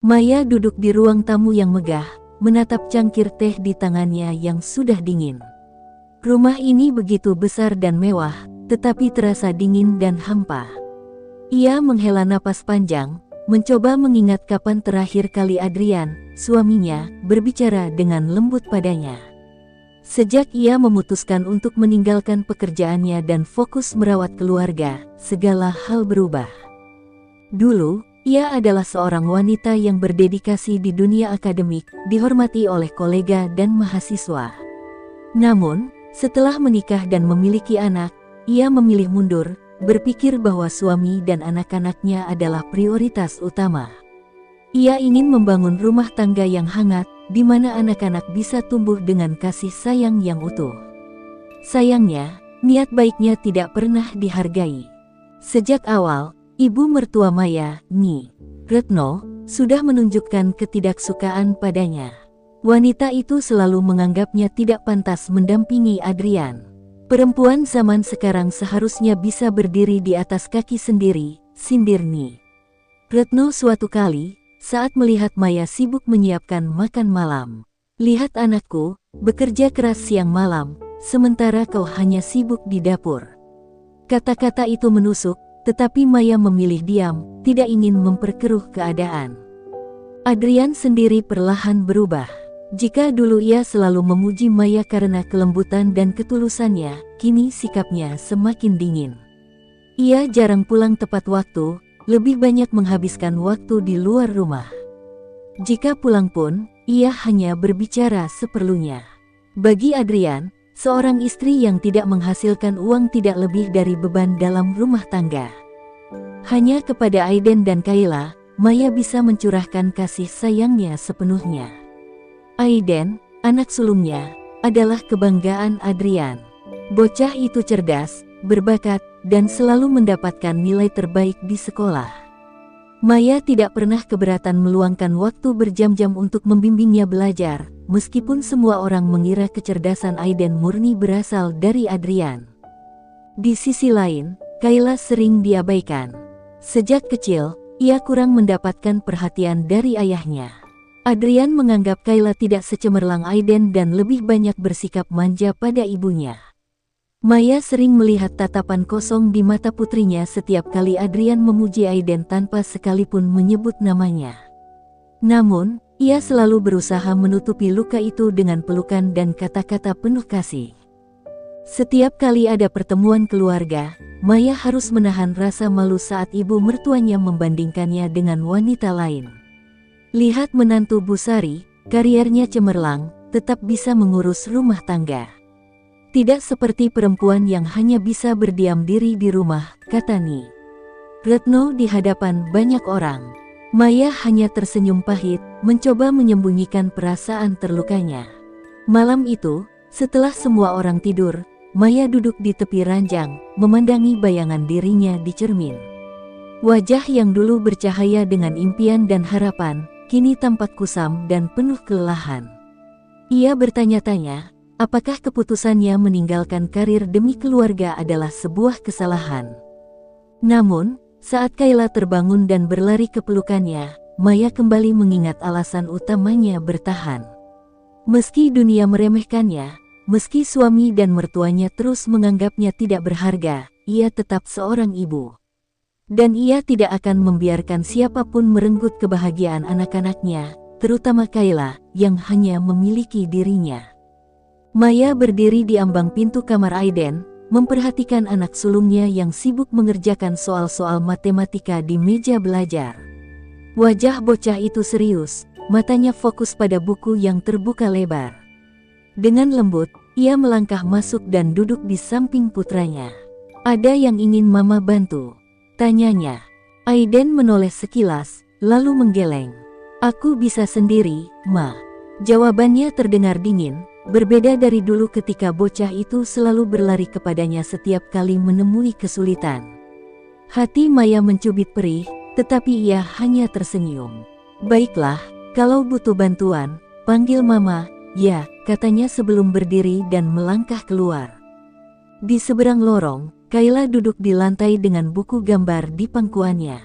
Maya duduk di ruang tamu yang megah, menatap cangkir teh di tangannya yang sudah dingin. Rumah ini begitu besar dan mewah, tetapi terasa dingin dan hampa. Ia menghela napas panjang, mencoba mengingat kapan terakhir kali Adrian, suaminya, berbicara dengan lembut padanya. Sejak ia memutuskan untuk meninggalkan pekerjaannya dan fokus merawat keluarga, segala hal berubah. Dulu, ia adalah seorang wanita yang berdedikasi di dunia akademik, dihormati oleh kolega dan mahasiswa. Namun, setelah menikah dan memiliki anak, ia memilih mundur, berpikir bahwa suami dan anak-anaknya adalah prioritas utama. Ia ingin membangun rumah tangga yang hangat, di mana anak-anak bisa tumbuh dengan kasih sayang yang utuh. Sayangnya, niat baiknya tidak pernah dihargai. Sejak awal, ibu mertua Maya, Nyi Retno, sudah menunjukkan ketidaksukaan padanya. Wanita itu selalu menganggapnya tidak pantas mendampingi Adrian. Perempuan zaman sekarang seharusnya bisa berdiri di atas kaki sendiri, sindir Nyi Retno suatu kali, saat melihat Maya sibuk menyiapkan makan malam. Lihat anakku, bekerja keras siang malam, sementara kau hanya sibuk di dapur. Kata-kata itu menusuk, tetapi Maya memilih diam, tidak ingin memperkeruh keadaan. Adrian sendiri perlahan berubah. Jika dulu ia selalu memuji Maya karena kelembutan dan ketulusannya, kini sikapnya semakin dingin. Ia jarang pulang tepat waktu, lebih banyak menghabiskan waktu di luar rumah. Jika pulang pun, ia hanya berbicara seperlunya. Bagi Adrian, seorang istri yang tidak menghasilkan uang tidak lebih dari beban dalam rumah tangga. Hanya kepada Aiden dan Kayla, Maya bisa mencurahkan kasih sayangnya sepenuhnya. Aiden, anak sulungnya, adalah kebanggaan Adrian. Bocah itu cerdas, berbakat, dan selalu mendapatkan nilai terbaik di sekolah. Maya tidak pernah keberatan meluangkan waktu berjam-jam untuk membimbingnya belajar, meskipun semua orang mengira kecerdasan Aiden murni berasal dari Adrian. Di sisi lain, Kayla sering diabaikan. Sejak kecil, ia kurang mendapatkan perhatian dari ayahnya. Adrian menganggap Kayla tidak secemerlang Aiden dan lebih banyak bersikap manja pada ibunya. Maya sering melihat tatapan kosong di mata putrinya setiap kali Adrian memuji Aiden tanpa sekalipun menyebut namanya. Namun, ia selalu berusaha menutupi luka itu dengan pelukan dan kata-kata penuh kasih. Setiap kali ada pertemuan keluarga, Maya harus menahan rasa malu saat ibu mertuanya membandingkannya dengan wanita lain. Lihat menantu Bu Sari, kariernya cemerlang, tetap bisa mengurus rumah tangga. Tidak seperti perempuan yang hanya bisa berdiam diri di rumah, kata Nyi Retno di hadapan banyak orang. Maya hanya tersenyum pahit, mencoba menyembunyikan perasaan terlukanya. Malam itu, setelah semua orang tidur, Maya duduk di tepi ranjang, memandangi bayangan dirinya di cermin. Wajah yang dulu bercahaya dengan impian dan harapan, kini tampak kusam dan penuh kelelahan. Ia bertanya-tanya, apakah keputusannya meninggalkan karir demi keluarga adalah sebuah kesalahan? Namun, saat Kayla terbangun dan berlari ke pelukannya, Maya kembali mengingat alasan utamanya bertahan. Meski dunia meremehkannya, meski suami dan mertuanya terus menganggapnya tidak berharga, ia tetap seorang ibu. Dan ia tidak akan membiarkan siapapun merenggut kebahagiaan anak-anaknya, terutama Kayla, yang hanya memiliki dirinya. Maya berdiri di ambang pintu kamar Aiden, memperhatikan anak sulungnya yang sibuk mengerjakan soal-soal matematika di meja belajar. Wajah bocah itu serius, matanya fokus pada buku yang terbuka lebar. Dengan lembut, ia melangkah masuk dan duduk di samping putranya. "Ada yang ingin Mama bantu?" tanyanya. Aiden menoleh sekilas, lalu menggeleng. "Aku bisa sendiri, Ma." Jawabannya terdengar dingin. Berbeda dari dulu ketika bocah itu selalu berlari kepadanya setiap kali menemui kesulitan. Hati Maya mencubit perih, tetapi ia hanya tersenyum. "Baiklah, kalau butuh bantuan, panggil Mama, ya," katanya sebelum berdiri dan melangkah keluar. Di seberang lorong, Kayla duduk di lantai dengan buku gambar di pangkuannya.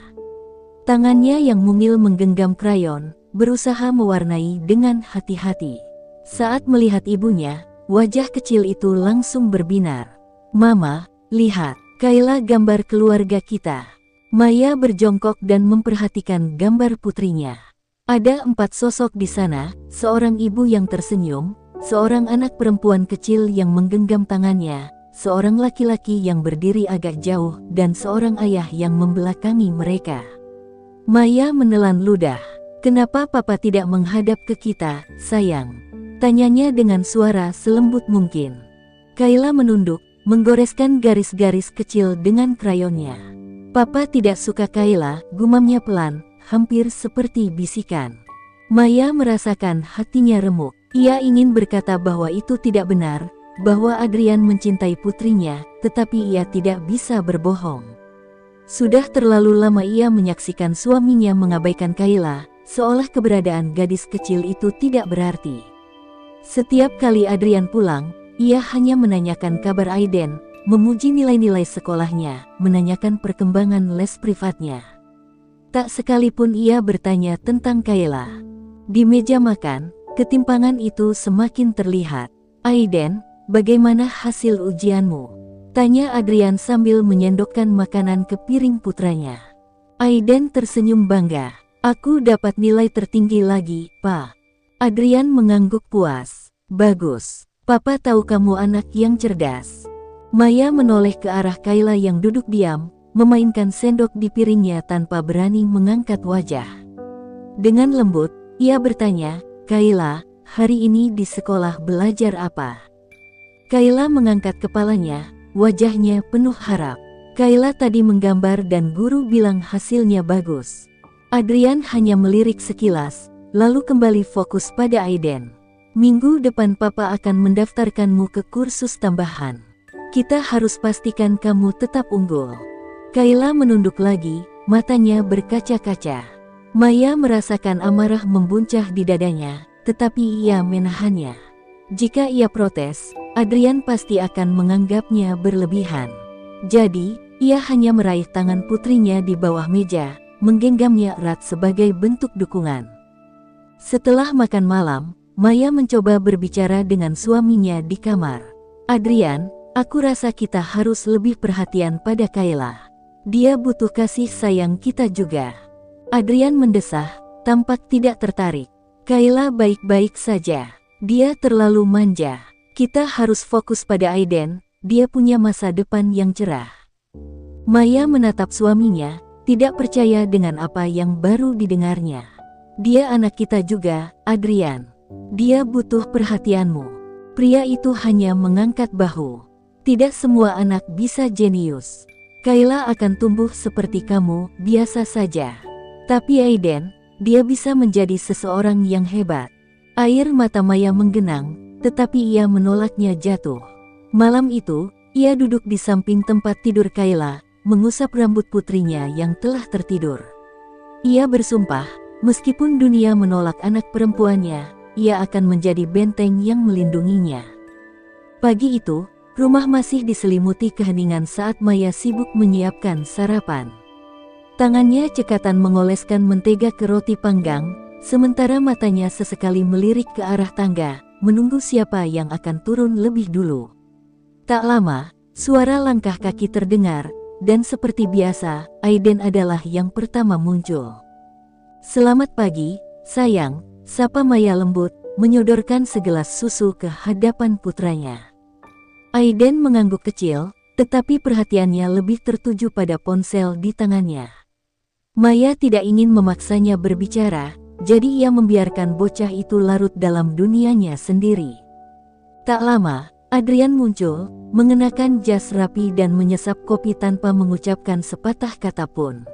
Tangannya yang mungil menggenggam krayon, berusaha mewarnai dengan hati-hati. Saat melihat ibunya, wajah kecil itu langsung berbinar. "Mama, lihat, Kayla gambar keluarga kita." Maya berjongkok dan memperhatikan gambar putrinya. Ada 4 sosok di sana, seorang ibu yang tersenyum, seorang anak perempuan kecil yang menggenggam tangannya, seorang laki-laki yang berdiri agak jauh, dan seorang ayah yang membelakangi mereka. Maya menelan ludah. "Kenapa papa tidak menghadap ke kita, sayang?" tanyanya dengan suara selembut mungkin. Kayla menunduk, menggoreskan garis-garis kecil dengan krayonnya. "Papa tidak suka Kayla," gumamnya pelan, hampir seperti bisikan. Maya merasakan hatinya remuk. Ia ingin berkata bahwa itu tidak benar, bahwa Adrian mencintai putrinya, tetapi ia tidak bisa berbohong. Sudah terlalu lama ia menyaksikan suaminya mengabaikan Kayla, seolah keberadaan gadis kecil itu tidak berarti. Setiap kali Adrian pulang, ia hanya menanyakan kabar Aiden, memuji nilai-nilai sekolahnya, menanyakan perkembangan les privatnya. Tak sekalipun ia bertanya tentang Kayla. Di meja makan, ketimpangan itu semakin terlihat. "Aiden, bagaimana hasil ujianmu?" tanya Adrian sambil menyendokkan makanan ke piring putranya. Aiden tersenyum bangga. "Aku dapat nilai tertinggi lagi, Pa." Adrian mengangguk puas. "Bagus. Papa tahu kamu anak yang cerdas." Maya menoleh ke arah Kayla yang duduk diam, memainkan sendok di piringnya tanpa berani mengangkat wajah. Dengan lembut, ia bertanya, "Kayla, hari ini di sekolah belajar apa?" Kayla mengangkat kepalanya, wajahnya penuh harap. Kayla tadi menggambar dan guru bilang hasilnya bagus. Adrian hanya melirik sekilas, lalu kembali fokus pada Aiden. "Minggu depan papa akan mendaftarkanmu ke kursus tambahan. Kita harus pastikan kamu tetap unggul." Kayla menunduk lagi, matanya berkaca-kaca. Maya merasakan amarah membuncah di dadanya, tetapi ia menahannya. Jika ia protes, Adrian pasti akan menganggapnya berlebihan. Jadi, ia hanya meraih tangan putrinya di bawah meja, menggenggamnya erat sebagai bentuk dukungan. Setelah makan malam, Maya mencoba berbicara dengan suaminya di kamar. "Adrian, aku rasa kita harus lebih perhatian pada Kayla. Dia butuh kasih sayang kita juga." Adrian mendesah, tampak tidak tertarik. "Kayla baik-baik saja. Dia terlalu manja. Kita harus fokus pada Aiden, dia punya masa depan yang cerah." Maya menatap suaminya, tidak percaya dengan apa yang baru didengarnya. "Dia anak kita juga, Adrian. Dia butuh perhatianmu." Pria itu hanya mengangkat bahu. "Tidak semua anak bisa jenius. Kayla akan tumbuh seperti kamu, biasa saja. Tapi Aiden, dia bisa menjadi seseorang yang hebat." Air mata Maya menggenang, tetapi ia menolaknya jatuh. Malam itu, ia duduk di samping tempat tidur Kayla, mengusap rambut putrinya yang telah tertidur. Ia bersumpah, meskipun dunia menolak anak perempuannya, ia akan menjadi benteng yang melindunginya. Pagi itu, rumah masih diselimuti keheningan saat Maya sibuk menyiapkan sarapan. Tangannya cekatan mengoleskan mentega ke roti panggang, sementara matanya sesekali melirik ke arah tangga, menunggu siapa yang akan turun lebih dulu. Tak lama, suara langkah kaki terdengar, dan seperti biasa, Aiden adalah yang pertama muncul. "Selamat pagi, sayang," sapa Maya lembut, menyodorkan segelas susu ke hadapan putranya. Aiden mengangguk kecil, tetapi perhatiannya lebih tertuju pada ponsel di tangannya. Maya tidak ingin memaksanya berbicara, jadi ia membiarkan bocah itu larut dalam dunianya sendiri. Tak lama, Adrian muncul, mengenakan jas rapi dan menyesap kopi tanpa mengucapkan sepatah kata pun.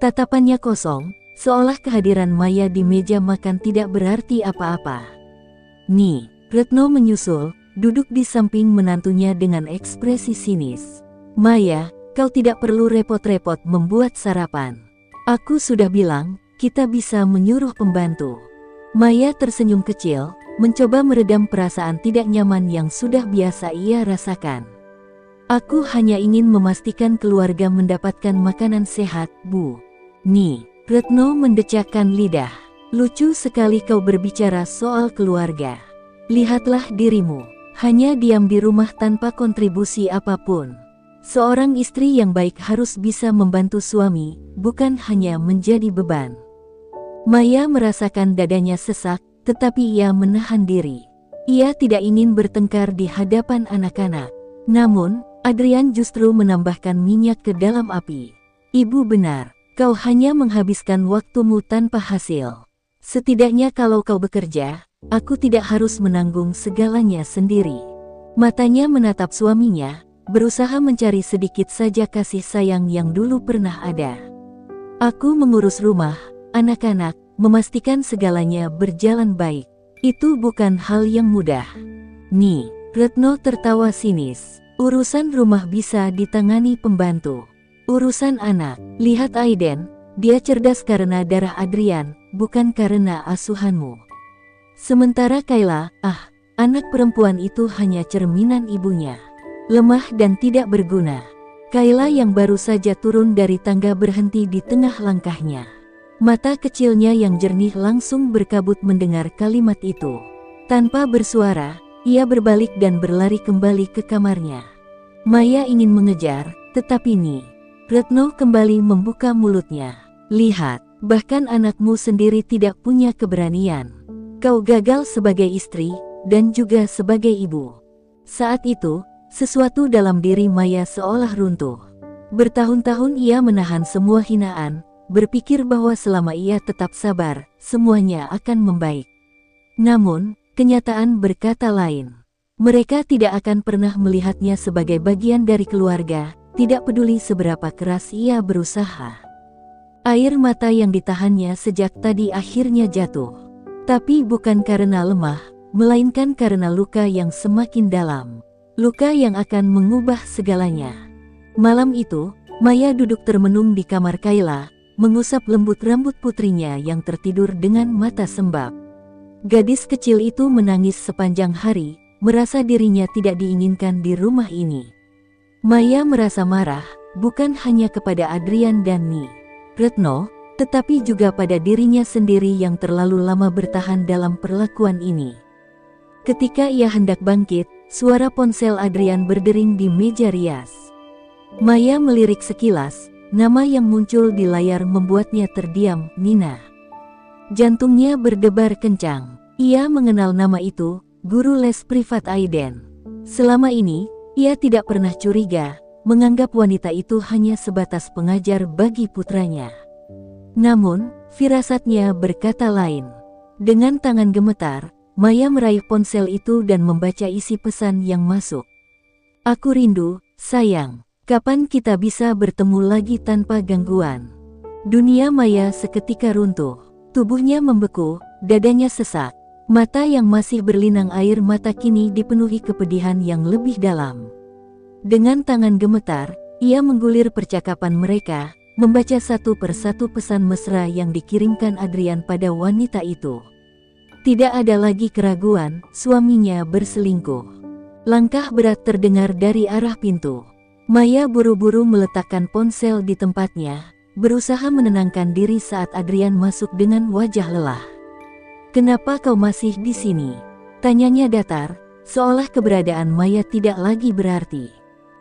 Tatapannya kosong, seolah kehadiran Maya di meja makan tidak berarti apa-apa. "Nih," Retno menyusul, duduk di samping menantunya dengan ekspresi sinis. "Maya, kau tidak perlu repot-repot membuat sarapan. Aku sudah bilang, kita bisa menyuruh pembantu." Maya tersenyum kecil, mencoba meredam perasaan tidak nyaman yang sudah biasa ia rasakan. "Aku hanya ingin memastikan keluarga mendapatkan makanan sehat, Bu." "Nih," Retno mendecakkan lidah. Lucu sekali kau berbicara soal keluarga. Lihatlah dirimu, hanya diam di rumah tanpa kontribusi apapun. Seorang istri yang baik harus bisa membantu suami, bukan hanya menjadi beban. Maya merasakan dadanya sesak, tetapi ia menahan diri. Ia tidak ingin bertengkar di hadapan anak-anak. Namun, Adrian justru menambahkan minyak ke dalam api. Ibu benar, kau hanya menghabiskan waktumu tanpa hasil. Setidaknya kalau kau bekerja, aku tidak harus menanggung segalanya sendiri. Matanya menatap suaminya, berusaha mencari sedikit saja kasih sayang yang dulu pernah ada. Aku mengurus rumah, anak-anak, memastikan segalanya berjalan baik. Itu bukan hal yang mudah. Nih, Retno tertawa sinis. Urusan rumah bisa ditangani pembantu. Urusan anak, lihat Aiden, dia cerdas karena darah Adrian, bukan karena asuhanmu. Sementara Kayla, anak perempuan itu hanya cerminan ibunya. Lemah dan tidak berguna. Kayla yang baru saja turun dari tangga berhenti di tengah langkahnya. Mata kecilnya yang jernih langsung berkabut mendengar kalimat itu. Tanpa bersuara, ia berbalik dan berlari kembali ke kamarnya. Maya ingin mengejar, tetapi Retno kembali membuka mulutnya. Lihat, bahkan anakmu sendiri tidak punya keberanian. Kau gagal sebagai istri, dan juga sebagai ibu. Saat itu, sesuatu dalam diri Maya seolah runtuh. Bertahun-tahun ia menahan semua hinaan, berpikir bahwa selama ia tetap sabar, semuanya akan membaik. Namun, kenyataan berkata lain. Mereka tidak akan pernah melihatnya sebagai bagian dari keluarga, tidak peduli seberapa keras ia berusaha. Air mata yang ditahannya sejak tadi akhirnya jatuh. Tapi bukan karena lemah, melainkan karena luka yang semakin dalam. Luka yang akan mengubah segalanya. Malam itu, Maya duduk termenung di kamar Kayla, mengusap lembut rambut putrinya yang tertidur dengan mata sembab. Gadis kecil itu menangis sepanjang hari, merasa dirinya tidak diinginkan di rumah ini. Maya merasa marah, bukan hanya kepada Adrian dan Retno, tetapi juga pada dirinya sendiri yang terlalu lama bertahan dalam perlakuan ini. Ketika ia hendak bangkit, suara ponsel Adrian berdering di meja rias. Maya melirik sekilas, nama yang muncul di layar membuatnya terdiam, Nina. Jantungnya berdebar kencang. Ia mengenal nama itu, guru les privat Aiden. Selama ini, ia tidak pernah curiga, menganggap wanita itu hanya sebatas pengajar bagi putranya. Namun, firasatnya berkata lain. Dengan tangan gemetar, Maya meraih ponsel itu dan membaca isi pesan yang masuk. Aku rindu, sayang. Kapan kita bisa bertemu lagi tanpa gangguan? Dunia Maya seketika runtuh. Tubuhnya membeku, dadanya sesak. Mata yang masih berlinang air mata kini dipenuhi kepedihan yang lebih dalam. Dengan tangan gemetar, ia menggulir percakapan mereka, membaca satu persatu pesan mesra yang dikirimkan Adrian pada wanita itu. Tidak ada lagi keraguan, suaminya berselingkuh. Langkah berat terdengar dari arah pintu. Maya buru-buru meletakkan ponsel di tempatnya, berusaha menenangkan diri saat Adrian masuk dengan wajah lelah. "Kenapa kau masih di sini?" tanyanya datar, seolah keberadaan Maya tidak lagi berarti.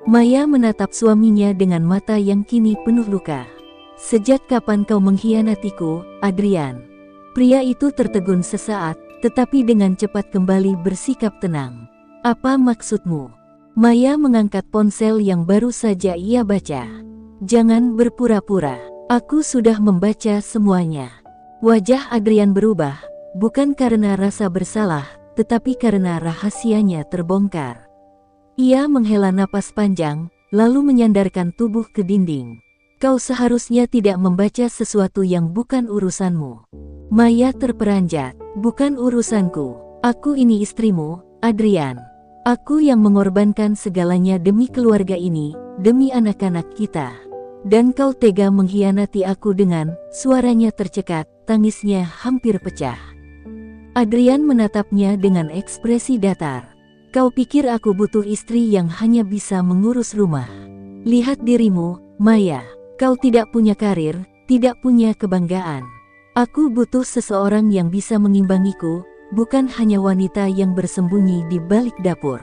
Maya menatap suaminya dengan mata yang kini penuh luka. "Sejak kapan kau mengkhianatiku, Adrian?" Pria itu tertegun sesaat, tetapi dengan cepat kembali bersikap tenang. "Apa maksudmu?" Maya mengangkat ponsel yang baru saja ia baca. "Jangan berpura-pura, aku sudah membaca semuanya." Wajah Adrian berubah, bukan karena rasa bersalah, tetapi karena rahasianya terbongkar. Ia menghela napas panjang, lalu menyandarkan tubuh ke dinding. "Kau seharusnya tidak membaca sesuatu yang bukan urusanmu." Maya terperanjat. "Bukan urusanku. Aku ini istrimu, Adrian. Aku yang mengorbankan segalanya demi keluarga ini, demi anak-anak kita. Dan kau tega mengkhianati aku dengan..." Suaranya tercekat, tangisnya hampir pecah. Adrian menatapnya dengan ekspresi datar. "Kau pikir aku butuh istri yang hanya bisa mengurus rumah? Lihat dirimu, Maya. Kau tidak punya karir, tidak punya kebanggaan. Aku butuh seseorang yang bisa mengimbangiku, bukan hanya wanita yang bersembunyi di balik dapur.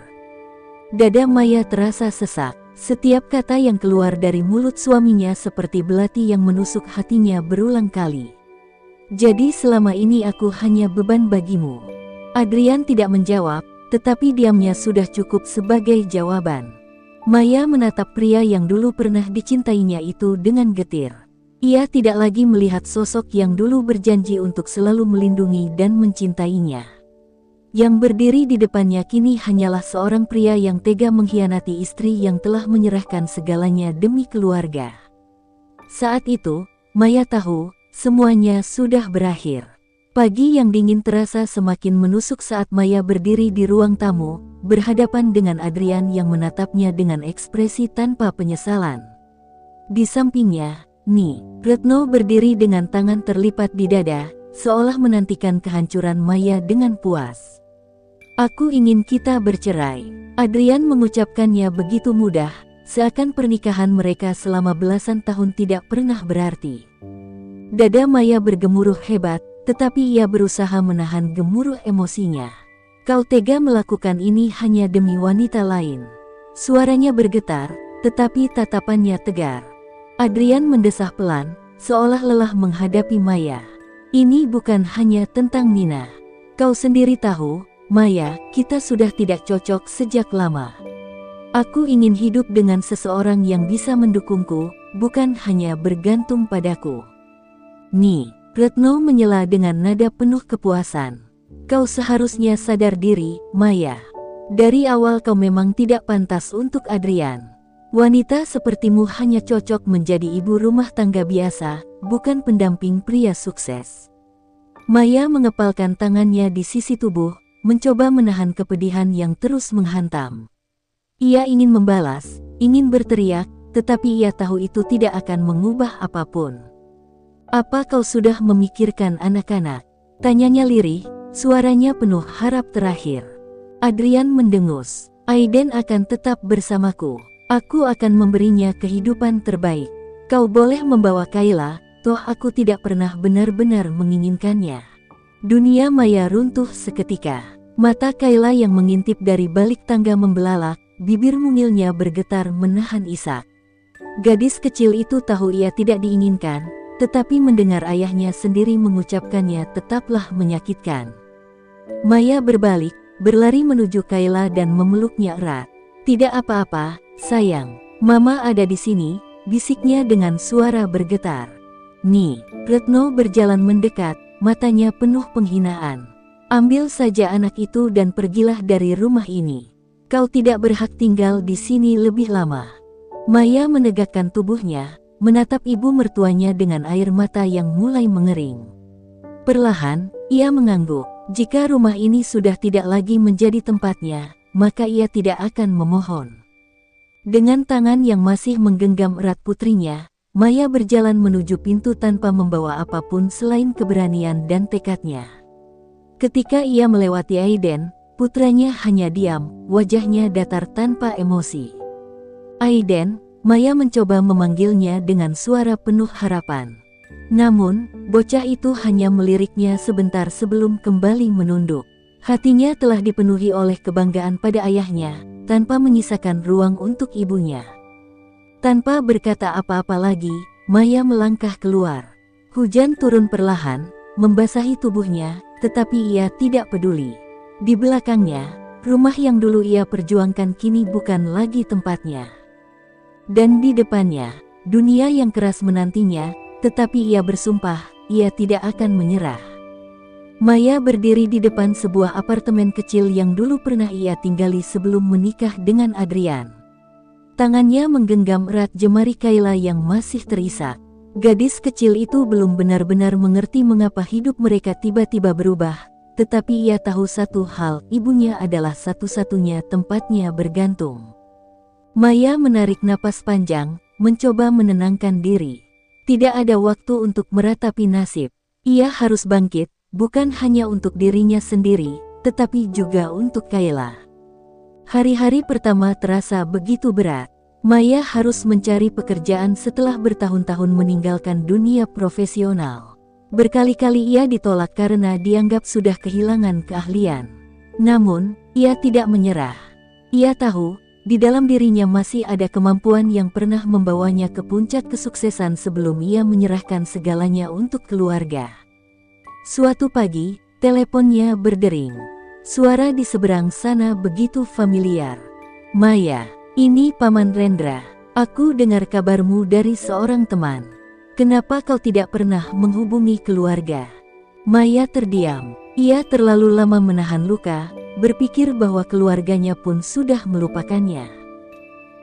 Dada Maya terasa sesak. Setiap kata yang keluar dari mulut suaminya seperti belati yang menusuk hatinya berulang kali. Jadi selama ini aku hanya beban bagimu. Adrian tidak menjawab, tetapi diamnya sudah cukup sebagai jawaban. Maya menatap pria yang dulu pernah dicintainya itu dengan getir. Ia tidak lagi melihat sosok yang dulu berjanji untuk selalu melindungi dan mencintainya. Yang berdiri di depannya kini hanyalah seorang pria yang tega mengkhianati istri yang telah menyerahkan segalanya demi keluarga. Saat itu, Maya tahu, semuanya sudah berakhir. Pagi yang dingin terasa semakin menusuk saat Maya berdiri di ruang tamu, berhadapan dengan Adrian yang menatapnya dengan ekspresi tanpa penyesalan. Di sampingnya, Retno berdiri dengan tangan terlipat di dada, seolah menantikan kehancuran Maya dengan puas. Aku ingin kita bercerai. Adrian mengucapkannya begitu mudah, seakan pernikahan mereka selama belasan tahun tidak pernah berarti. Dada Maya bergemuruh hebat, tetapi ia berusaha menahan gemuruh emosinya. Kau tega melakukan ini hanya demi wanita lain. Suaranya bergetar, tetapi tatapannya tegar. Adrian mendesah pelan, seolah lelah menghadapi Maya. Ini bukan hanya tentang Nina. Kau sendiri tahu, Maya, kita sudah tidak cocok sejak lama. Aku ingin hidup dengan seseorang yang bisa mendukungku, bukan hanya bergantung padaku. Retno menyela dengan nada penuh kepuasan. Kau seharusnya sadar diri, Maya. Dari awal kau memang tidak pantas untuk Adrian. Wanita sepertimu hanya cocok menjadi ibu rumah tangga biasa, bukan pendamping pria sukses. Maya mengepalkan tangannya di sisi tubuh, mencoba menahan kepedihan yang terus menghantam. Ia ingin membalas, ingin berteriak, tetapi ia tahu itu tidak akan mengubah apapun. Apa kau sudah memikirkan anak-anak? Tanyanya lirih, suaranya penuh harap terakhir. Adrian mendengus. Aiden akan tetap bersamaku. Aku akan memberinya kehidupan terbaik. Kau boleh membawa Kayla, toh aku tidak pernah benar-benar menginginkannya. Dunia Maya runtuh seketika. Mata Kayla yang mengintip dari balik tangga membelalak, bibir mungilnya bergetar menahan isak. Gadis kecil itu tahu ia tidak diinginkan, tetapi mendengar ayahnya sendiri mengucapkannya tetaplah menyakitkan. Maya berbalik, berlari menuju Kayla dan memeluknya erat. Tidak apa-apa, sayang. Mama ada di sini, bisiknya dengan suara bergetar. Retno berjalan mendekat, matanya penuh penghinaan. Ambil saja anak itu dan pergilah dari rumah ini. Kau tidak berhak tinggal di sini lebih lama. Maya menegakkan tubuhnya, menatap ibu mertuanya dengan air mata yang mulai mengering. Perlahan, ia mengangguk. Jika rumah ini sudah tidak lagi menjadi tempatnya, maka ia tidak akan memohon. Dengan tangan yang masih menggenggam erat putrinya, Maya berjalan menuju pintu tanpa membawa apapun selain keberanian dan tekadnya. Ketika ia melewati Aiden, putranya hanya diam, wajahnya datar tanpa emosi. Aiden, Maya mencoba memanggilnya dengan suara penuh harapan. Namun, bocah itu hanya meliriknya sebentar sebelum kembali menunduk. Hatinya telah dipenuhi oleh kebanggaan pada ayahnya, tanpa menyisakan ruang untuk ibunya. Tanpa berkata apa-apa lagi, Maya melangkah keluar. Hujan turun perlahan, membasahi tubuhnya, tetapi ia tidak peduli. Di belakangnya, rumah yang dulu ia perjuangkan kini bukan lagi tempatnya. Dan di depannya, dunia yang keras menantinya, tetapi ia bersumpah, ia tidak akan menyerah. Maya berdiri di depan sebuah apartemen kecil yang dulu pernah ia tinggali sebelum menikah dengan Adrian. Tangannya menggenggam erat jemari Kayla yang masih terisak. Gadis kecil itu belum benar-benar mengerti mengapa hidup mereka tiba-tiba berubah, tetapi ia tahu satu hal, ibunya adalah satu-satunya tempatnya bergantung. Maya menarik napas panjang, mencoba menenangkan diri. Tidak ada waktu untuk meratapi nasib. Ia harus bangkit, bukan hanya untuk dirinya sendiri, tetapi juga untuk Kayla. Hari-hari pertama terasa begitu berat. Maya harus mencari pekerjaan setelah bertahun-tahun meninggalkan dunia profesional. Berkali-kali ia ditolak karena dianggap sudah kehilangan keahlian. Namun, ia tidak menyerah. Ia tahu, di dalam dirinya masih ada kemampuan yang pernah membawanya ke puncak kesuksesan sebelum ia menyerahkan segalanya untuk keluarga. Suatu pagi, teleponnya berdering. Suara di seberang sana begitu familiar. "Maya, ini Paman Rendra. Aku dengar kabarmu dari seorang teman. Kenapa kau tidak pernah menghubungi keluarga?" Maya terdiam. Ia terlalu lama menahan luka, berpikir bahwa keluarganya pun sudah melupakannya.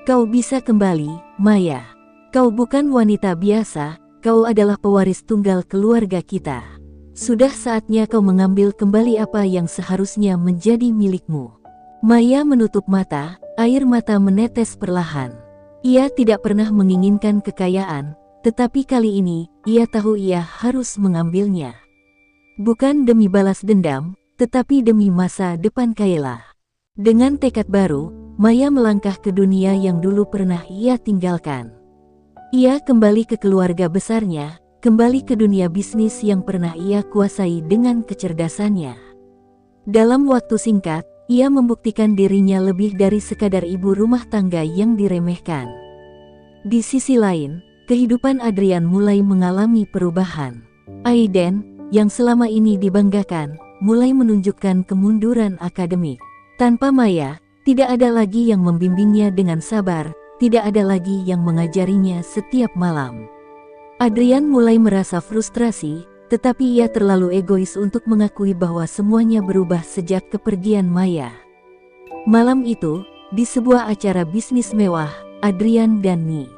"Kau bisa kembali, Maya. Kau bukan wanita biasa, kau adalah pewaris tunggal keluarga kita. Sudah saatnya kau mengambil kembali apa yang seharusnya menjadi milikmu." Maya menutup mata, air mata menetes perlahan. Ia tidak pernah menginginkan kekayaan, tetapi kali ini, ia tahu ia harus mengambilnya. Bukan demi balas dendam, tetapi demi masa depan Kayla. Dengan tekad baru, Maya melangkah ke dunia yang dulu pernah ia tinggalkan. Ia kembali ke keluarga besarnya, kembali ke dunia bisnis yang pernah ia kuasai dengan kecerdasannya. Dalam waktu singkat, ia membuktikan dirinya lebih dari sekadar ibu rumah tangga yang diremehkan. Di sisi lain, kehidupan Adrian mulai mengalami perubahan. Aiden, yang selama ini dibanggakan, mulai menunjukkan kemunduran akademik. Tanpa Maya, tidak ada lagi yang membimbingnya dengan sabar, tidak ada lagi yang mengajarinya setiap malam. Adrian mulai merasa frustrasi, tetapi ia terlalu egois untuk mengakui bahwa semuanya berubah sejak kepergian Maya. Malam itu, di sebuah acara bisnis mewah, Adrian dan Ni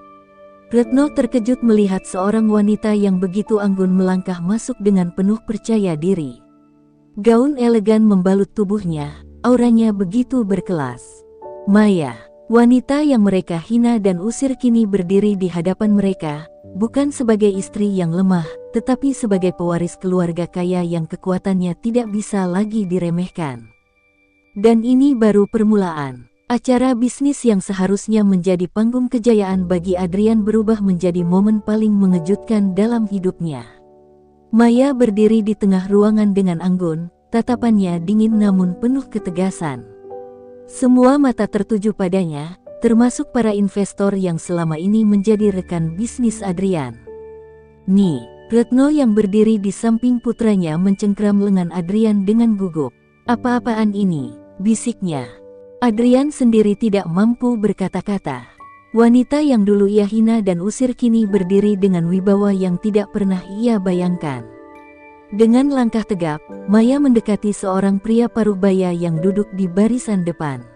Retno terkejut melihat seorang wanita yang begitu anggun melangkah masuk dengan penuh percaya diri. Gaun elegan membalut tubuhnya, auranya begitu berkelas. Maya, wanita yang mereka hina dan usir kini berdiri di hadapan mereka, bukan sebagai istri yang lemah, tetapi sebagai pewaris keluarga kaya yang kekuatannya tidak bisa lagi diremehkan. Dan ini baru permulaan. Acara bisnis yang seharusnya menjadi panggung kejayaan bagi Adrian berubah menjadi momen paling mengejutkan dalam hidupnya. Maya berdiri di tengah ruangan dengan anggun, tatapannya dingin namun penuh ketegasan. Semua mata tertuju padanya, termasuk para investor yang selama ini menjadi rekan bisnis Adrian. Ni Retno yang berdiri di samping putranya mencengkram lengan Adrian dengan gugup. "Apa-apaan ini?" bisiknya. Adrian sendiri tidak mampu berkata-kata. Wanita yang dulu ia hina dan usir kini berdiri dengan wibawa yang tidak pernah ia bayangkan. Dengan langkah tegap, Maya mendekati seorang pria paruh baya yang duduk di barisan depan.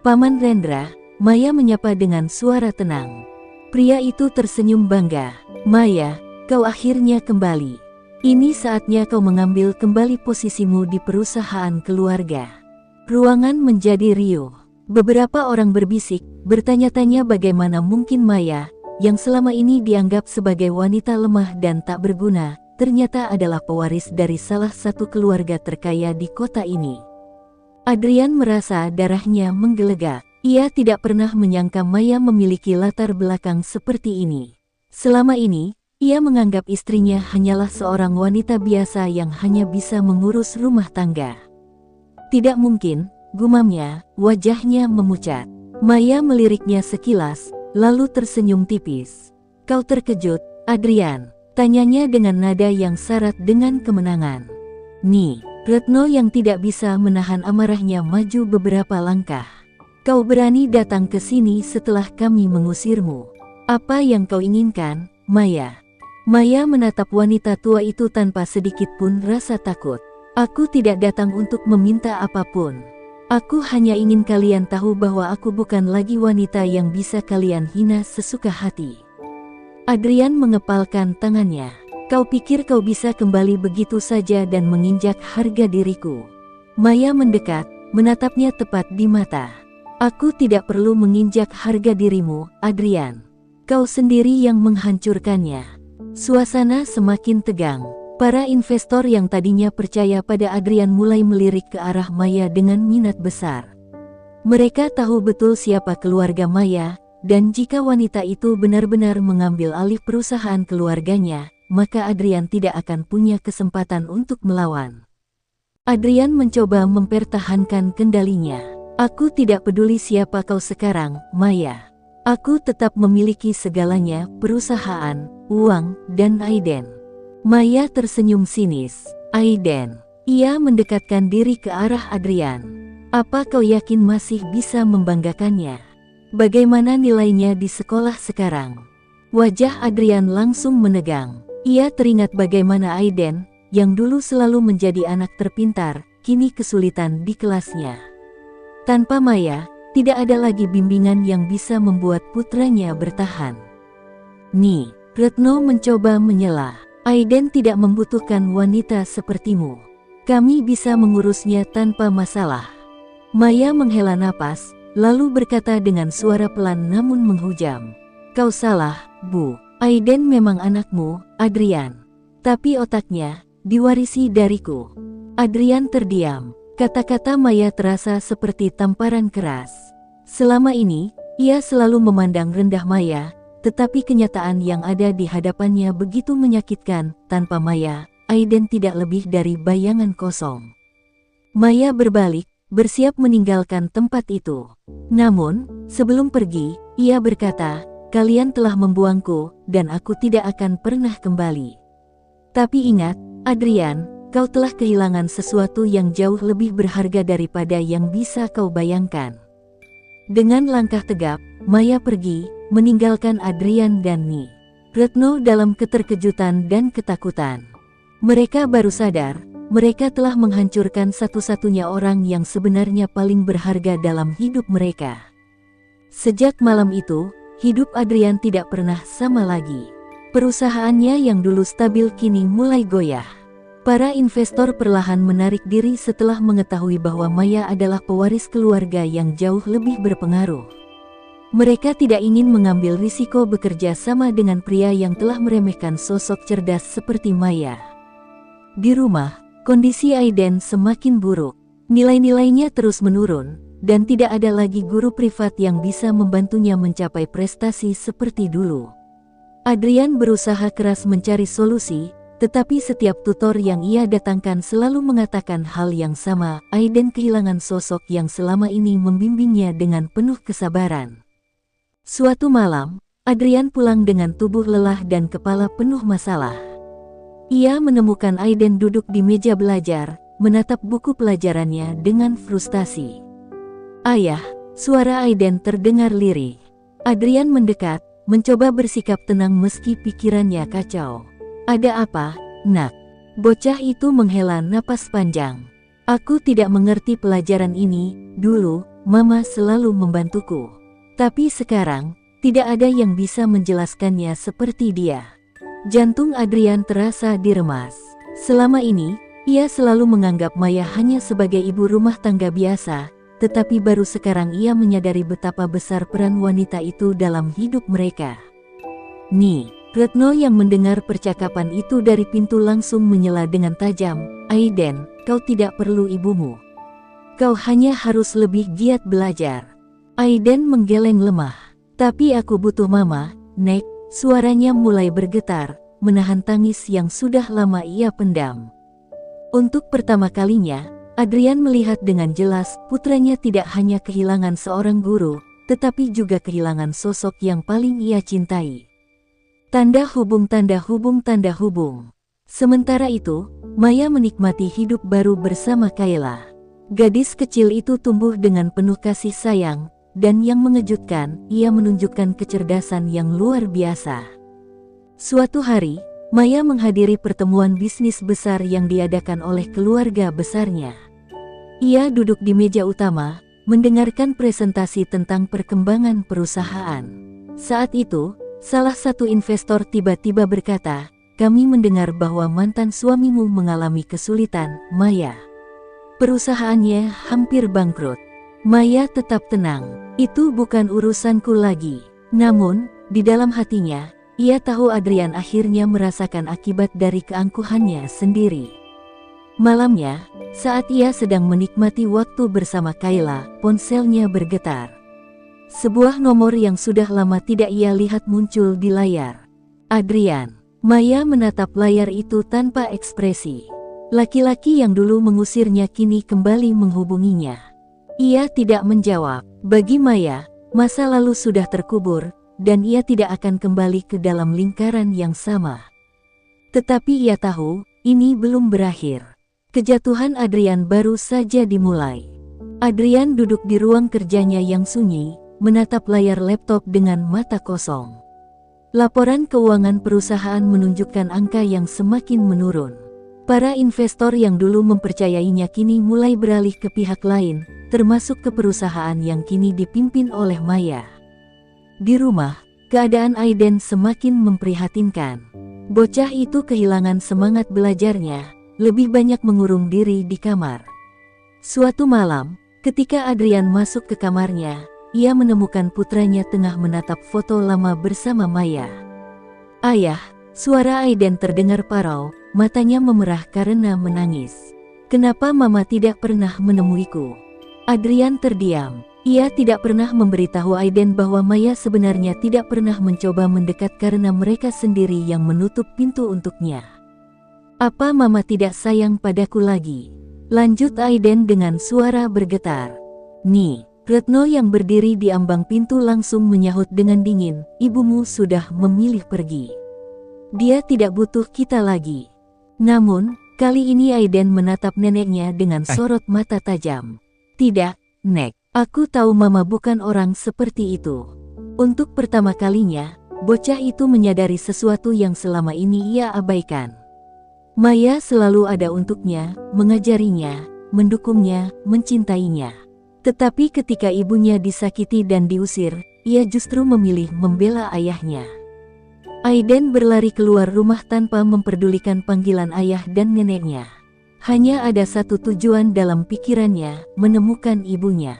"Paman Rendra," Maya menyapa dengan suara tenang. Pria itu tersenyum bangga. "Maya, kau akhirnya kembali. Ini saatnya kau mengambil kembali posisimu di perusahaan keluarga." Ruangan menjadi riuh. Beberapa orang berbisik, bertanya-tanya bagaimana mungkin Maya, yang selama ini dianggap sebagai wanita lemah dan tak berguna, ternyata adalah pewaris dari salah satu keluarga terkaya di kota ini. Adrian merasa darahnya menggelegak. Ia tidak pernah menyangka Maya memiliki latar belakang seperti ini. Selama ini, ia menganggap istrinya hanyalah seorang wanita biasa yang hanya bisa mengurus rumah tangga. "Tidak mungkin," gumamnya, wajahnya memucat. Maya meliriknya sekilas, lalu tersenyum tipis. "Kau terkejut, Adrian?" tanyanya dengan nada yang syarat dengan kemenangan. Ni Retno yang tidak bisa menahan amarahnya maju beberapa langkah. "Kau berani datang ke sini setelah kami mengusirmu. Apa yang kau inginkan, Maya?" Maya menatap wanita tua itu tanpa sedikit pun rasa takut. "Aku tidak datang untuk meminta apapun. Aku hanya ingin kalian tahu bahwa aku bukan lagi wanita yang bisa kalian hina sesuka hati." Adrian mengepalkan tangannya. "Kau pikir kau bisa kembali begitu saja dan menginjak harga diriku?" Maya mendekat, menatapnya tepat di mata. "Aku tidak perlu menginjak harga dirimu, Adrian. Kau sendiri yang menghancurkannya." Suasana semakin tegang. Para investor yang tadinya percaya pada Adrian mulai melirik ke arah Maya dengan minat besar. Mereka tahu betul siapa keluarga Maya, dan jika wanita itu benar-benar mengambil alih perusahaan keluarganya, maka Adrian tidak akan punya kesempatan untuk melawan. Adrian mencoba mempertahankan kendalinya. Aku tidak peduli siapa kau sekarang, Maya. Aku tetap memiliki segalanya, perusahaan, uang, dan Aiden. Maya tersenyum sinis. Aiden. Ia mendekatkan diri ke arah Adrian. Apa kau yakin masih bisa membanggakannya? Bagaimana nilainya di sekolah sekarang? Wajah Adrian langsung menegang. Ia teringat bagaimana Aiden, yang dulu selalu menjadi anak terpintar, kini kesulitan di kelasnya. Tanpa Maya, tidak ada lagi bimbingan yang bisa membuat putranya bertahan. Nih, Retno mencoba menyela. Aiden tidak membutuhkan wanita sepertimu. Kami bisa mengurusnya tanpa masalah. Maya menghela napas, lalu berkata dengan suara pelan namun menghujam. Kau salah, Bu. Aiden memang anakmu, Adrian. Tapi otaknya diwarisi dariku. Adrian terdiam. Kata-kata Maya terasa seperti tamparan keras. Selama ini, ia selalu memandang rendah Maya, tetapi kenyataan yang ada di hadapannya begitu menyakitkan. Tanpa Maya, Aiden tidak lebih dari bayangan kosong. Maya berbalik, bersiap meninggalkan tempat itu. Namun, sebelum pergi, ia berkata, kalian telah membuangku, dan aku tidak akan pernah kembali. Tapi ingat, Adrian, kau telah kehilangan sesuatu yang jauh lebih berharga daripada yang bisa kau bayangkan. Dengan langkah tegap, Maya pergi, meninggalkan Adrian dan Retno dalam keterkejutan dan ketakutan. Mereka baru sadar, mereka telah menghancurkan satu-satunya orang yang sebenarnya paling berharga dalam hidup mereka. Sejak malam itu, hidup Adrian tidak pernah sama lagi. Perusahaannya yang dulu stabil kini mulai goyah. Para investor perlahan menarik diri setelah mengetahui bahwa Maya adalah pewaris keluarga yang jauh lebih berpengaruh. Mereka tidak ingin mengambil risiko bekerja sama dengan pria yang telah meremehkan sosok cerdas seperti Maya. Di rumah, kondisi Aiden semakin buruk. Nilai-nilainya terus menurun, dan tidak ada lagi guru privat yang bisa membantunya mencapai prestasi seperti dulu. Adrian berusaha keras mencari solusi, tetapi setiap tutor yang ia datangkan selalu mengatakan hal yang sama. Aiden kehilangan sosok yang selama ini membimbingnya dengan penuh kesabaran. Suatu malam, Adrian pulang dengan tubuh lelah dan kepala penuh masalah. Ia menemukan Aiden duduk di meja belajar, menatap buku pelajarannya dengan frustasi. Ayah, suara Aiden terdengar lirih. Adrian mendekat, mencoba bersikap tenang meski pikirannya kacau. Ada apa, Nak? Bocah itu menghela napas panjang. Aku tidak mengerti pelajaran ini. Dulu, Mama selalu membantuku. Tapi sekarang, tidak ada yang bisa menjelaskannya seperti dia. Jantung Adrian terasa diremas. Selama ini, ia selalu menganggap Maya hanya sebagai ibu rumah tangga biasa, tetapi baru sekarang ia menyadari betapa besar peran wanita itu dalam hidup mereka. Retno yang mendengar percakapan itu dari pintu langsung menyela dengan tajam. Aiden, kau tidak perlu ibumu. Kau hanya harus lebih giat belajar. Aiden menggeleng lemah. Tapi aku butuh Mama, Nek. Suaranya mulai bergetar, menahan tangis yang sudah lama ia pendam. Untuk pertama kalinya, Adrian melihat dengan jelas putranya tidak hanya kehilangan seorang guru, tetapi juga kehilangan sosok yang paling ia cintai. Tanda hubung, tanda hubung, tanda hubung. Sementara itu, Maya menikmati hidup baru bersama Kayla. Gadis kecil itu tumbuh dengan penuh kasih sayang, dan yang mengejutkan, ia menunjukkan kecerdasan yang luar biasa. Suatu hari, Maya menghadiri pertemuan bisnis besar yang diadakan oleh keluarga besarnya. Ia duduk di meja utama, mendengarkan presentasi tentang perkembangan perusahaan. Saat itu, salah satu investor tiba-tiba berkata, "Kami mendengar bahwa mantan suamimu mengalami kesulitan, Maya. Perusahaannya hampir bangkrut." Maya tetap tenang. Itu bukan urusanku lagi. Namun, di dalam hatinya, ia tahu Adrian akhirnya merasakan akibat dari keangkuhannya sendiri. Malamnya, saat ia sedang menikmati waktu bersama Kayla, ponselnya bergetar. Sebuah nomor yang sudah lama tidak ia lihat muncul di layar. Adrian. Maya menatap layar itu tanpa ekspresi. Laki-laki yang dulu mengusirnya kini kembali menghubunginya. Ia tidak menjawab. Bagi Maya, masa lalu sudah terkubur, dan ia tidak akan kembali ke dalam lingkaran yang sama. Tetapi ia tahu, ini belum berakhir. Kejatuhan Adrian baru saja dimulai. Adrian duduk di ruang kerjanya yang sunyi, menatap layar laptop dengan mata kosong. Laporan keuangan perusahaan menunjukkan angka yang semakin menurun. Para investor yang dulu mempercayainya kini mulai beralih ke pihak lain, termasuk ke perusahaan yang kini dipimpin oleh Maya. Di rumah, keadaan Aiden semakin memprihatinkan. Bocah itu kehilangan semangat belajarnya, lebih banyak mengurung diri di kamar. Suatu malam, ketika Adrian masuk ke kamarnya, ia menemukan putranya tengah menatap foto lama bersama Maya. "Ayah," suara Aiden terdengar parau, matanya memerah karena menangis. "Kenapa Mama tidak pernah menemuiku?" Adrian terdiam. Ia tidak pernah memberitahu Aiden bahwa Maya sebenarnya tidak pernah mencoba mendekat karena mereka sendiri yang menutup pintu untuknya. "Apa Mama tidak sayang padaku lagi?" lanjut Aiden dengan suara bergetar. "Nih." Retno yang berdiri di ambang pintu langsung menyahut dengan dingin, "Ibumu sudah memilih pergi. Dia tidak butuh kita lagi." Namun, kali ini Aiden menatap neneknya dengan sorot mata tajam. "Tidak, Nek. Aku tahu Mama bukan orang seperti itu." Untuk pertama kalinya, bocah itu menyadari sesuatu yang selama ini ia abaikan. Maya selalu ada untuknya, mengajarinya, mendukungnya, mencintainya. Tetapi ketika ibunya disakiti dan diusir, ia justru memilih membela ayahnya. Aiden berlari keluar rumah tanpa memperdulikan panggilan ayah dan neneknya. Hanya ada satu tujuan dalam pikirannya, menemukan ibunya.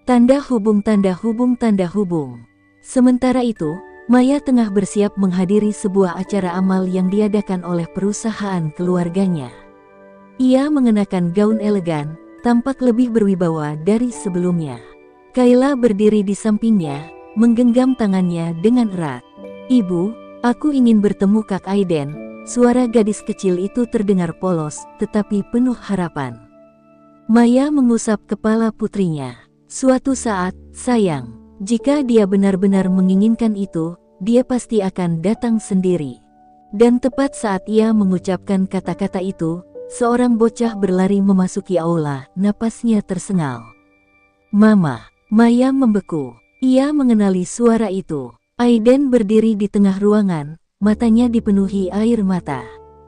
Tanda hubung, tanda hubung, tanda hubung. Sementara itu, Maya tengah bersiap menghadiri sebuah acara amal yang diadakan oleh perusahaan keluarganya. Ia mengenakan gaun elegan, tampak lebih berwibawa dari sebelumnya. Kayla berdiri di sampingnya, menggenggam tangannya dengan erat. "Ibu, aku ingin bertemu Kak Aiden." Suara gadis kecil itu terdengar polos, tetapi penuh harapan. Maya mengusap kepala putrinya. "Suatu saat, sayang, jika dia benar-benar menginginkan itu, dia pasti akan datang sendiri." Dan tepat saat ia mengucapkan kata-kata itu, seorang bocah berlari memasuki aula, napasnya tersengal. "Mama." Maya membeku. Ia mengenali suara itu. Aiden berdiri di tengah ruangan, matanya dipenuhi air mata.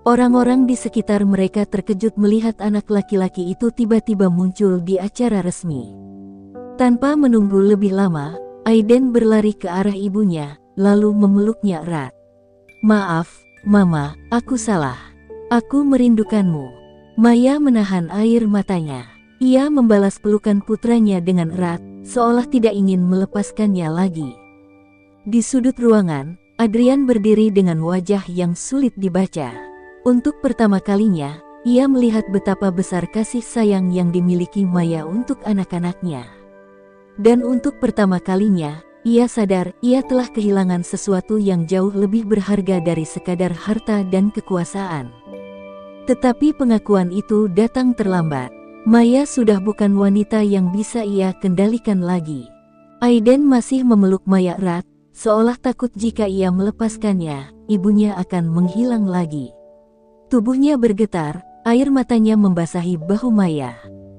Orang-orang di sekitar mereka terkejut melihat anak laki-laki itu tiba-tiba muncul di acara resmi. Tanpa menunggu lebih lama, Aiden berlari ke arah ibunya, lalu memeluknya erat. "Maaf, Mama, aku salah. Aku merindukanmu." Maya menahan air matanya. Ia membalas pelukan putranya dengan erat, seolah tidak ingin melepaskannya lagi. Di sudut ruangan, Adrian berdiri dengan wajah yang sulit dibaca. Untuk pertama kalinya, ia melihat betapa besar kasih sayang yang dimiliki Maya untuk anak-anaknya. Dan untuk pertama kalinya, ia sadar ia telah kehilangan sesuatu yang jauh lebih berharga dari sekadar harta dan kekuasaan. Tetapi pengakuan itu datang terlambat. Maya sudah bukan wanita yang bisa ia kendalikan lagi. Aiden masih memeluk Maya erat, seolah takut jika ia melepaskannya, ibunya akan menghilang lagi. Tubuhnya bergetar, air matanya membasahi bahu Maya.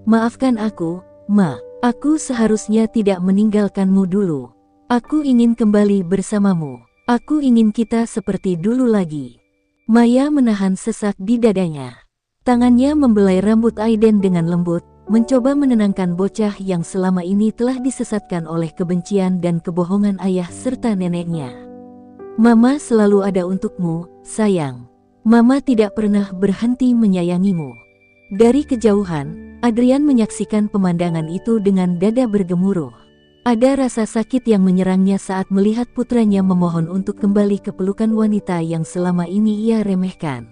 "Maafkan aku, Ma. Aku seharusnya tidak meninggalkanmu dulu. Aku ingin kembali bersamamu. Aku ingin kita seperti dulu lagi." Maya menahan sesak di dadanya. Tangannya membelai rambut Aiden dengan lembut, mencoba menenangkan bocah yang selama ini telah disesatkan oleh kebencian dan kebohongan ayah serta neneknya. "Mama selalu ada untukmu, sayang. Mama tidak pernah berhenti menyayangimu." Dari kejauhan, Adrian menyaksikan pemandangan itu dengan dada bergemuruh. Ada rasa sakit yang menyerangnya saat melihat putranya memohon untuk kembali ke pelukan wanita yang selama ini ia remehkan.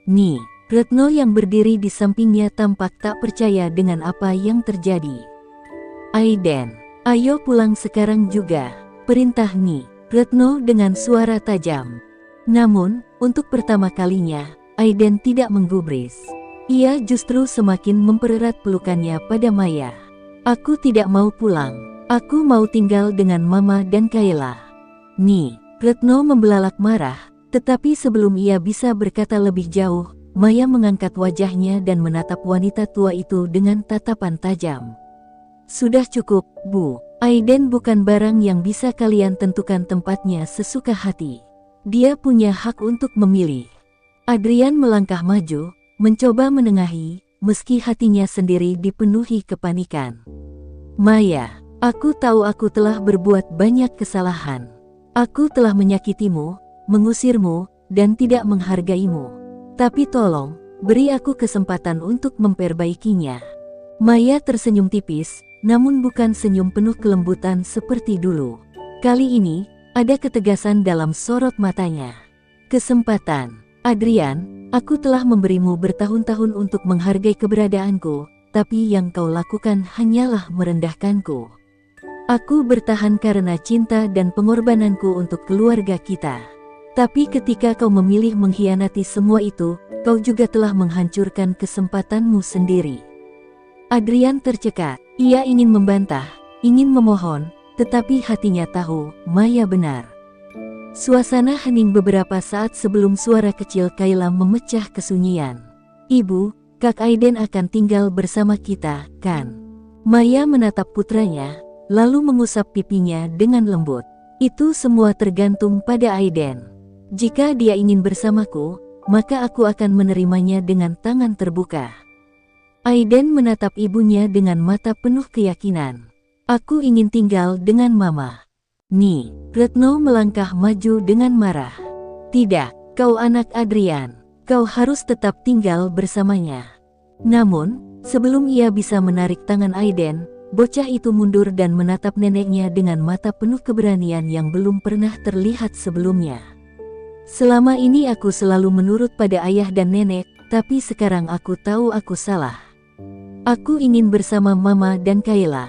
"Nih." Retno yang berdiri di sampingnya tampak tak percaya dengan apa yang terjadi. "Aiden, Ayo pulang sekarang juga, perintah Nyi Retno dengan suara tajam. Namun, untuk pertama kalinya, Aiden tidak menggubris. Ia justru semakin mempererat pelukannya pada Maya. Aku tidak mau pulang. Aku mau tinggal dengan Mama dan Kayla. Nyi Retno membelalak marah, tetapi sebelum ia bisa berkata lebih jauh, Maya mengangkat wajahnya dan menatap wanita tua itu dengan tatapan tajam. Sudah cukup, Bu. Aiden bukan barang yang bisa kalian tentukan tempatnya sesuka hati. Dia punya hak untuk memilih. Adrian melangkah maju, mencoba menengahi, meski hatinya sendiri dipenuhi kepanikan. Maya, aku tahu aku telah berbuat banyak kesalahan. Aku telah menyakitimu, mengusirmu, dan tidak menghargaimu. Tapi tolong, beri aku kesempatan untuk memperbaikinya. Maya tersenyum tipis, namun bukan senyum penuh kelembutan seperti dulu. Kali ini, ada ketegasan dalam sorot matanya. Kesempatan. Adrian, aku telah memberimu bertahun-tahun untuk menghargai keberadaanku, tapi yang kau lakukan hanyalah merendahkanku. Aku bertahan karena cinta dan pengorbananku untuk keluarga kita. Tapi ketika kau memilih mengkhianati semua itu, kau juga telah menghancurkan kesempatanmu sendiri. Adrian tercekat. Ia ingin membantah, ingin memohon, tetapi hatinya tahu, Maya benar. Suasana hening beberapa saat sebelum suara kecil Kayla memecah kesunyian. Ibu, Kak Aiden akan tinggal bersama kita, kan? Maya menatap putranya, lalu mengusap pipinya dengan lembut. Itu semua tergantung pada Aiden. Jika dia ingin bersamaku, maka aku akan menerimanya dengan tangan terbuka. Aiden menatap ibunya dengan mata penuh keyakinan. Aku ingin tinggal dengan Mama. Nyi Retno melangkah maju dengan marah. Tidak, kau anak Adrian. Kau harus tetap tinggal bersamanya. Namun, sebelum ia bisa menarik tangan Aiden, bocah itu mundur dan menatap neneknya dengan mata penuh keberanian yang belum pernah terlihat sebelumnya. Selama ini aku selalu menurut pada ayah dan nenek, tapi sekarang aku tahu aku salah. Aku ingin bersama Mama dan Kayla.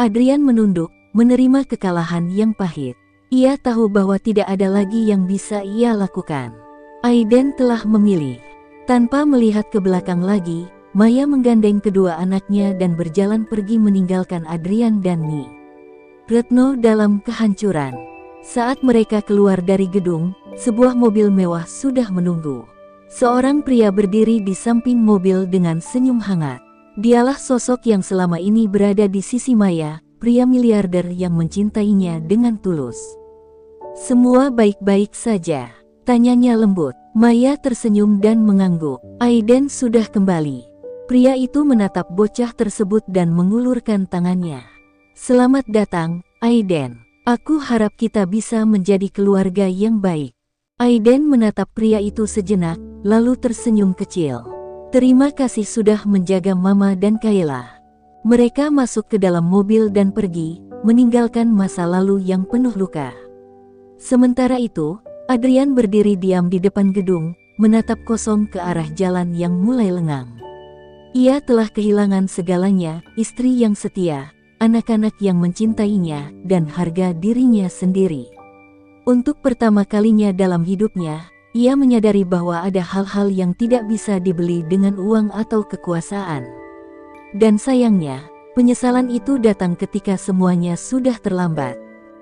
Adrian menunduk, menerima kekalahan yang pahit. Ia tahu bahwa tidak ada lagi yang bisa ia lakukan. Aiden telah memilih. Tanpa melihat ke belakang lagi, Maya menggandeng kedua anaknya dan berjalan pergi meninggalkan Adrian dan Nyi Retno dalam kehancuran. Saat mereka keluar dari gedung, sebuah mobil mewah sudah menunggu. Seorang pria berdiri di samping mobil dengan senyum hangat. Dialah sosok yang selama ini berada di sisi Maya, pria miliarder yang mencintainya dengan tulus. Semua baik-baik saja? Tanyanya lembut. Maya tersenyum dan mengangguk. Aiden sudah kembali. Pria itu menatap bocah tersebut dan mengulurkan tangannya. Selamat datang, Aiden. Aku harap kita bisa menjadi keluarga yang baik. Aiden menatap pria itu sejenak, lalu tersenyum kecil. Terima kasih sudah menjaga Mama dan Kayla. Mereka masuk ke dalam mobil dan pergi, meninggalkan masa lalu yang penuh luka. Sementara itu, Adrian berdiri diam di depan gedung, menatap kosong ke arah jalan yang mulai lengang. Ia telah kehilangan segalanya, istri yang setia, anak-anak yang mencintainya, dan harga dirinya sendiri. Untuk pertama kalinya dalam hidupnya, ia menyadari bahwa ada hal-hal yang tidak bisa dibeli dengan uang atau kekuasaan. Dan sayangnya, penyesalan itu datang ketika semuanya sudah terlambat.